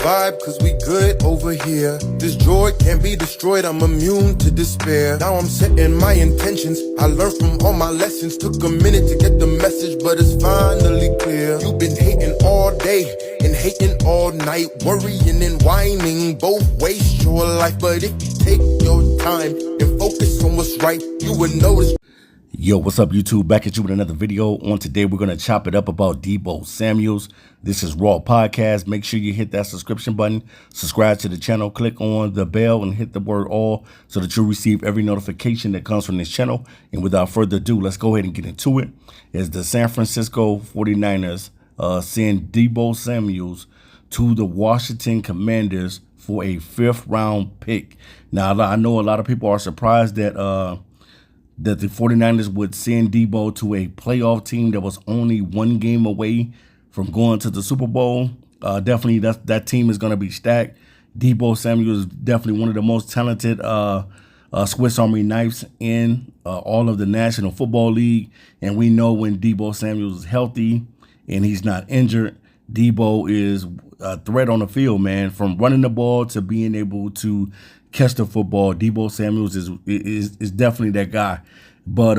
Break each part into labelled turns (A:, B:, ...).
A: vibe, cause we good over here. This droid can't be destroyed, I'm immune to despair. Now I'm setting my intentions, I learned from all my lessons. Took a minute to get the message, but it's finally clear. You've been hating all day and hating all night, worrying and whining, both waste your life. But if you take your time and focus on what's right, you would notice.
B: Yo, what's up, YouTube? Back at you with another video. On today, we're going to chop it up about Deebo Samuels. This is Raw Podcast. Make sure you hit that subscription button, subscribe to the channel, click on the bell, and hit the word all so that you'll receive every notification that comes from this channel. And without further ado, let's go ahead and get into it. As the San Francisco 49ers send Deebo Samuels to the Washington Commanders for a 5th round pick. Now, I know a lot of people are surprised that the 49ers would send Deebo to a playoff team that was only one game away from going to the Super Bowl. Definitely that team is going to be stacked. Deebo Samuel is definitely one of the most talented Swiss Army knives in all of the National Football League. And we know when Deebo Samuel is healthy and he's not injured, Deebo is a threat on the field, man. From running the ball to being able to catch the football, Deebo Samuels is definitely that guy. But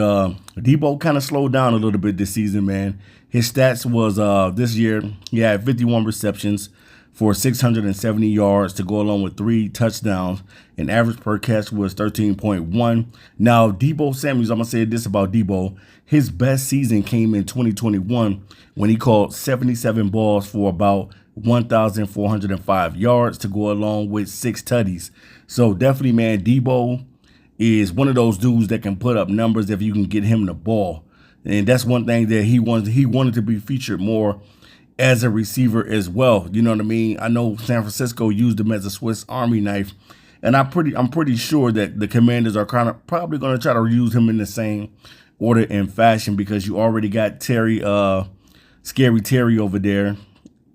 B: Deebo kind of slowed down a little bit this season, man. His stats was this year, he had 51 receptions for 670 yards to go along with 3 touchdowns, and average per catch was 13.1. Now, Deebo Samuels, I'm going to say this about Deebo. His best season came in 2021 when he caught 77 balls for about 1,405 yards to go along with 6 tutties. So definitely, man, Deebo is one of those dudes that can put up numbers if you can get him the ball. And that's one thing that he wanted to be featured more as a receiver as well. You know what I mean? I know San Francisco used him as a Swiss Army knife, and I'm pretty sure that the Commanders are probably going to try to use him in the same order and fashion, because you already got Scary Terry over there,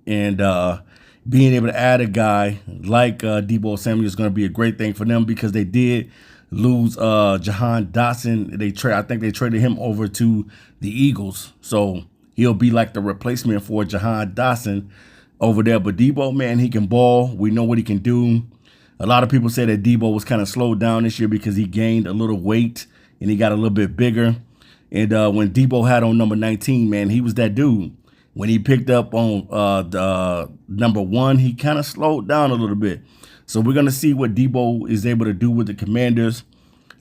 B: and being able to add a guy like Deebo Samuel is going to be a great thing for them, because they did lose Jahan Dotson. I think they traded him over to the Eagles, so he'll be like the replacement for Jahan Dotson over there. But Deebo, man, he can ball. We know what he can do. A lot of people say that Deebo was kind of slowed down this year because he gained a little weight and he got a little bit bigger. And when Deebo had on number 19, man, he was that dude. When he picked up on the number 1, he kind of slowed down a little bit. So we're going to see what Deebo is able to do with the Commanders.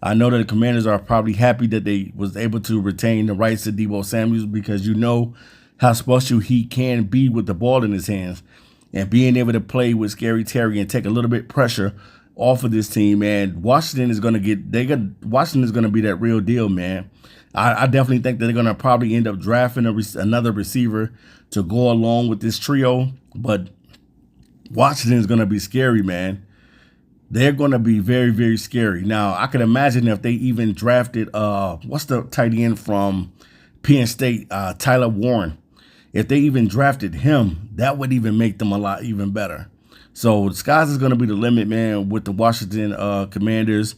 B: I know that the Commanders are probably happy that they was able to retain the rights to Deebo Samuels, because you know how special he can be with the ball in his hands. And being able to play with Scary Terry and take a little bit pressure off of this team, man, Washington is going to be that real deal, man. I definitely think that they're going to probably end up drafting another receiver to go along with this trio. But Washington is going to be scary, man. They're going to be very, very scary. Now, I can imagine if they even drafted, what's the tight end from Penn State, Tyler Warren. If they even drafted him, that would even make them a lot even better. So the skies is going to be the limit, man, with the Washington Commanders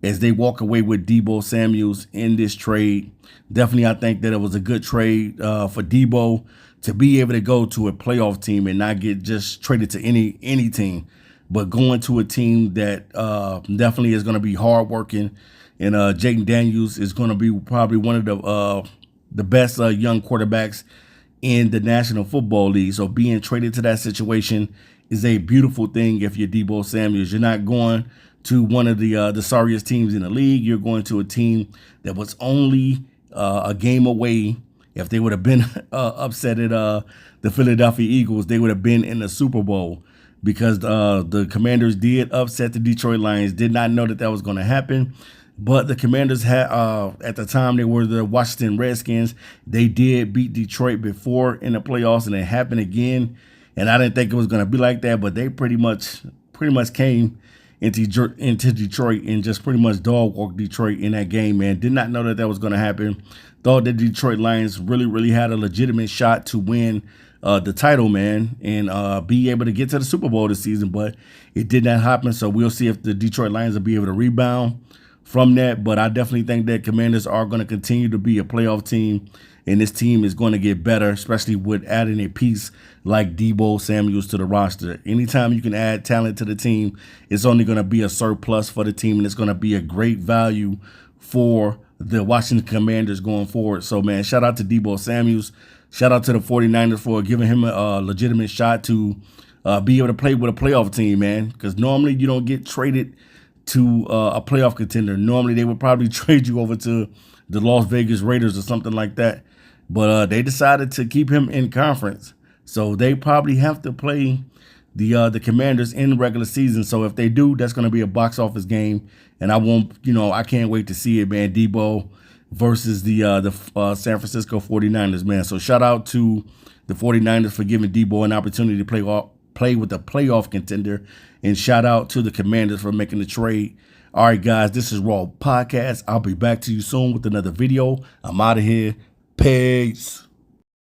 B: as they walk away with Deebo Samuels in this trade. Definitely, I think that it was a good trade for Deebo to be able to go to a playoff team and not get just traded to any team, but going to a team that definitely is going to be hardworking. And Jaden Daniels is going to be probably one of the best young quarterbacks in the National Football League. So being traded to that situation is a beautiful thing if you're Deebo Samuels. You're not going to one of the sorriest teams in the league. You're going to a team that was only a game away. If they would have been upset at the Philadelphia Eagles, they would have been in the Super Bowl, because the Commanders did upset the Detroit Lions. Did not know that that was going to happen. But the Commanders had, at the time, they were the Washington Redskins. They did beat Detroit before in the playoffs, and it happened again. And I didn't think it was going to be like that, but they pretty much came into Detroit and just pretty much dog walked Detroit in that game, man. Did not know that that was going to happen. Thought the Detroit Lions really had a legitimate shot to win the title, man, and be able to get to the Super Bowl this season, but it did not happen. So we'll see if the Detroit Lions will be able to rebound from that. But I definitely think that Commanders are going to continue to be a playoff team and this team is going to get better, especially with adding a piece like Deebo Samuel to the roster. Anytime you can add talent to the team, it's only going to be a surplus for the team, and it's going to be a great value for the Washington Commanders going forward. So, man, shout out to Deebo Samuel. Shout out to the 49ers for giving him a legitimate shot to be able to play with a playoff team, man, because normally you don't get traded to a playoff contender. Normally they would probably trade you over to the Las Vegas Raiders or something like that. But they decided to keep him in conference. So they probably have to play the Commanders in the regular season. So if they do, that's going to be a box office game. And I can't wait to see it, man. Deebo versus the San Francisco 49ers, man. So shout out to the 49ers for giving Deebo an opportunity to play with a playoff contender. And shout out to the Commanders for making the trade. All right, guys, this is Raw Podcast. I'll be back to you soon with another video. I'm out of here. Peace.